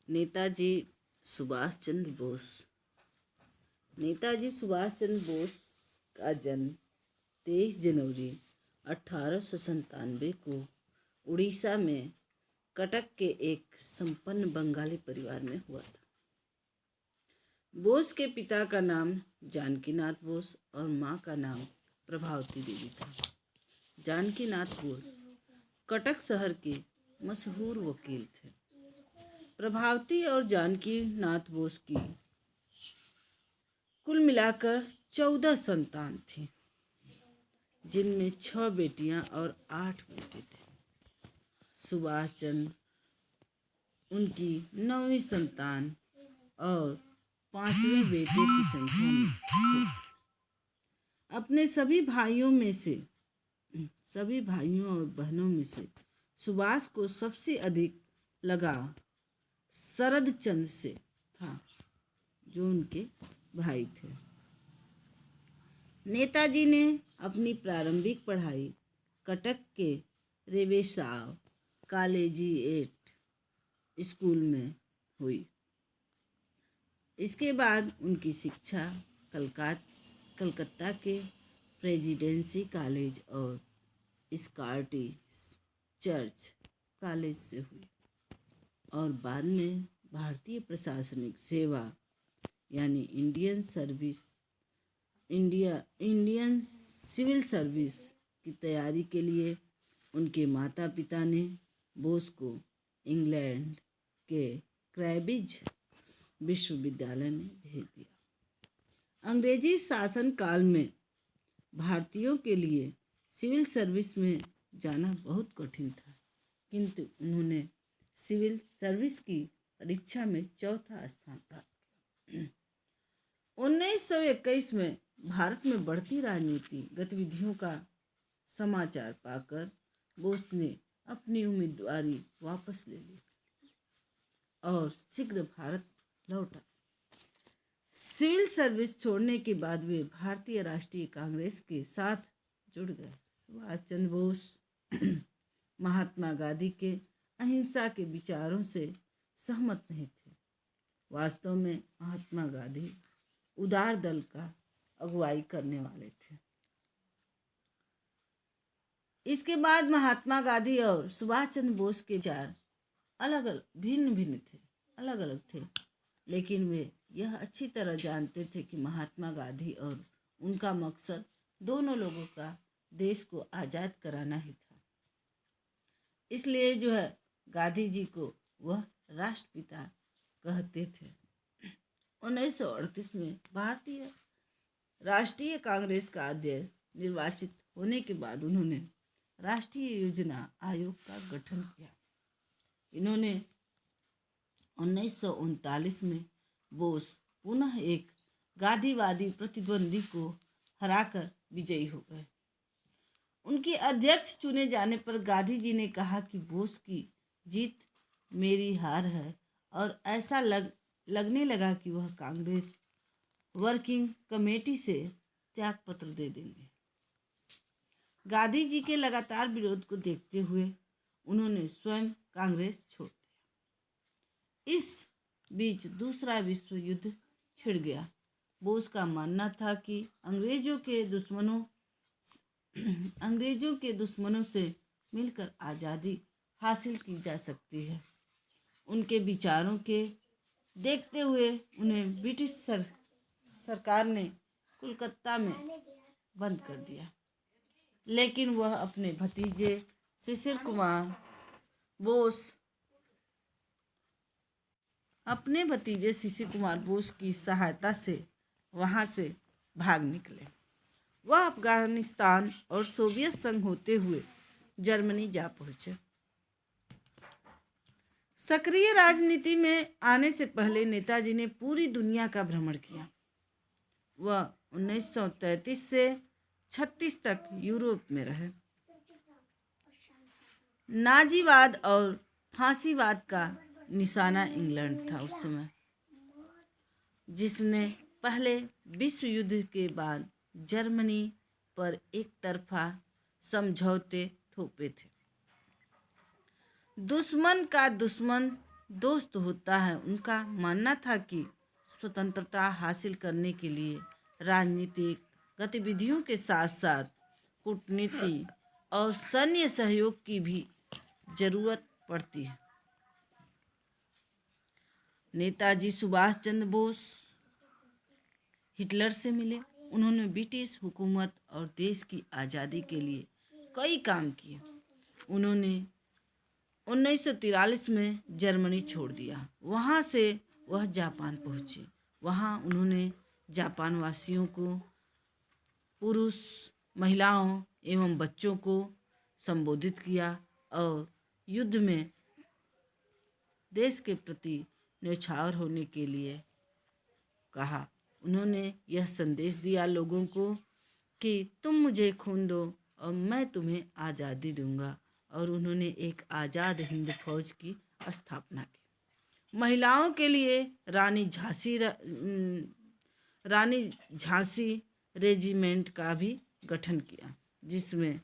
नेताजी सुभाष चंद्र बोस। नेताजी सुभाष चंद्र बोस का जन्म 23 जनवरी 1897 को उड़ीसा में कटक के एक संपन्न बंगाली परिवार में हुआ था। बोस के पिता का नाम जानकीनाथ बोस और माँ का नाम प्रभावती देवी था। जानकीनाथ बोस कटक शहर के मशहूर वकील थे। प्रभावती और जानकीनाथ बोस की कुल मिलाकर 14 संतान थी, जिनमें 6 बेटियां और 8 बेटे थे। सुभाष चंद्र उनकी 9वीं संतान और 5वें बेटे की संख्या में थे। अपने सभी भाइयों और बहनों में से सुभाष को सबसे अधिक लगाव शरद चंद्र से था, जो उनके भाई थे। नेताजी ने अपनी प्रारंभिक पढ़ाई कटक के रेवेसाव कॉलेजिएट स्कूल में हुई। इसके बाद उनकी शिक्षा कलकत्ता के प्रेसिडेंसी कॉलेज और स्कॉटिश चर्च कॉलेज से हुई और बाद में भारतीय प्रशासनिक सेवा यानी इंडियन सिविल सर्विस की तैयारी के लिए उनके माता पिता ने बोस को इंग्लैंड के कैम्ब्रिज विश्वविद्यालय में भेज दिया। अंग्रेजी शासन काल में भारतीयों के लिए सिविल सर्विस में जाना बहुत कठिन था, किंतु उन्होंने सिविल सर्विस की परीक्षा में 4था स्थान प्राप्त किया। 1921 में भारत में बढ़ती राजनीतिक गतिविधियों का समाचार पाकर बोस ने अपनी उम्मीदवारी वापस ले ली और शीघ्र भारत लौटा। सिविल सर्विस छोड़ने के बाद वे भारतीय राष्ट्रीय कांग्रेस के साथ जुड़ गए। सुभाष चंद्र बोस महात्मा गांधी के अहिंसा के विचारों से सहमत नहीं थे। वास्तव में महात्मा गांधी उदार दल का अगुवाई करने वाले थे। इसके बाद महात्मा गांधी और सुभाष चंद्र बोस के विचार भिन्न थे, लेकिन वे यह अच्छी तरह जानते थे कि महात्मा गांधी और उनका मकसद दोनों लोगों का देश को आज़ाद कराना ही था। इसलिए गांधी जी को वह राष्ट्रपिता कहते थे। 1938 में भारतीय राष्ट्रीय कांग्रेस का अध्यक्ष निर्वाचित होने के बाद उन्होंने राष्ट्रीय योजना आयोग का गठन किया। इन्होंने 1939 में बोस पुनः एक गांधीवादी प्रतिद्वंदी को हराकर विजयी हो गए। उनके अध्यक्ष चुने जाने पर गांधी जी ने कहा कि बोस की जीत मेरी हार है और ऐसा लगने लगा कि वह कांग्रेस वर्किंग कमेटी से त्यागपत्र दे देंगे। गांधी जी के लगातार विरोध को देखते हुए उन्होंने स्वयं कांग्रेस छोड़ दिया। इस बीच दूसरा विश्व युद्ध छिड़ गया। बोस का मानना था कि अंग्रेजों के दुश्मनों से मिलकर आज़ादी हासिल की जा सकती है। उनके विचारों के देखते हुए उन्हें ब्रिटिश सरकार ने कोलकाता में बंद कर दिया, लेकिन वह अपने भतीजे शिशिर कुमार बोस की सहायता से वहां से भाग निकले। वह अफगानिस्तान और सोवियत संघ होते हुए जर्मनी जा पहुंचे। सक्रिय राजनीति में आने से पहले नेताजी ने पूरी दुनिया का भ्रमण किया। वह 1933 से 36 तक यूरोप में रहे। नाजीवाद और फांसीवाद का निशाना इंग्लैंड था उस समय, जिसने पहले विश्व युद्ध के बाद जर्मनी पर एक तरफा समझौते थोपे थे। दुश्मन का दुश्मन दोस्त होता है। उनका मानना था कि स्वतंत्रता हासिल करने के लिए राजनीतिक गतिविधियों के साथ साथ कूटनीति और सैन्य सहयोग की भी जरूरत पड़ती है। नेताजी सुभाष चंद्र बोस हिटलर से मिले। उन्होंने ब्रिटिश हुकूमत और देश की आज़ादी के लिए कई काम किए। उन्होंने 1943 में जर्मनी छोड़ दिया। वहाँ से वह जापान पहुँचे। वहाँ उन्होंने जापान वासियों को, पुरुष, महिलाओं एवं बच्चों को संबोधित किया और युद्ध में देश के प्रति न्यौछावर होने के लिए कहा। उन्होंने यह संदेश दिया लोगों को कि तुम मुझे खून दो और मैं तुम्हें आज़ादी दूंगा। और उन्होंने एक आज़ाद हिंद फौज की स्थापना की। महिलाओं के लिए रानी झांसी रेजिमेंट का भी गठन किया, जिसमें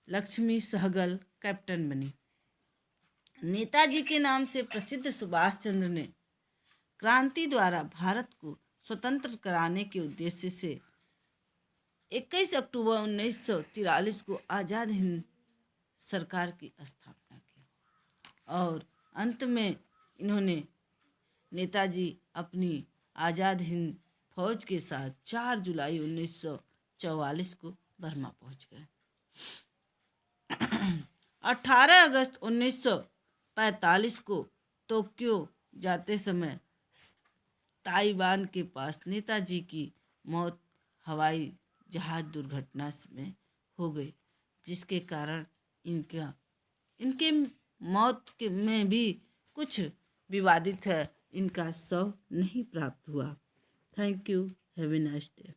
लक्ष्मी सहगल कैप्टन बनी। नेताजी के नाम से प्रसिद्ध सुभाष चंद्र ने क्रांति द्वारा भारत को स्वतंत्र कराने के उद्देश्य से 21 अक्टूबर 1943 को आज़ाद हिंद सरकार की स्थापना की। और अंत में नेताजी अपनी आज़ाद हिंद फौज के साथ 4 जुलाई 1944 को बर्मा पहुंच गए। 18 अगस्त 1945 को टोक्यो जाते समय ताइवान के पास नेताजी की मौत हवाई जहाज दुर्घटना में हो गई, जिसके कारण इनके मौत में भी कुछ विवादित है। इनका शव नहीं प्राप्त हुआ। Thank you. Have a nice day.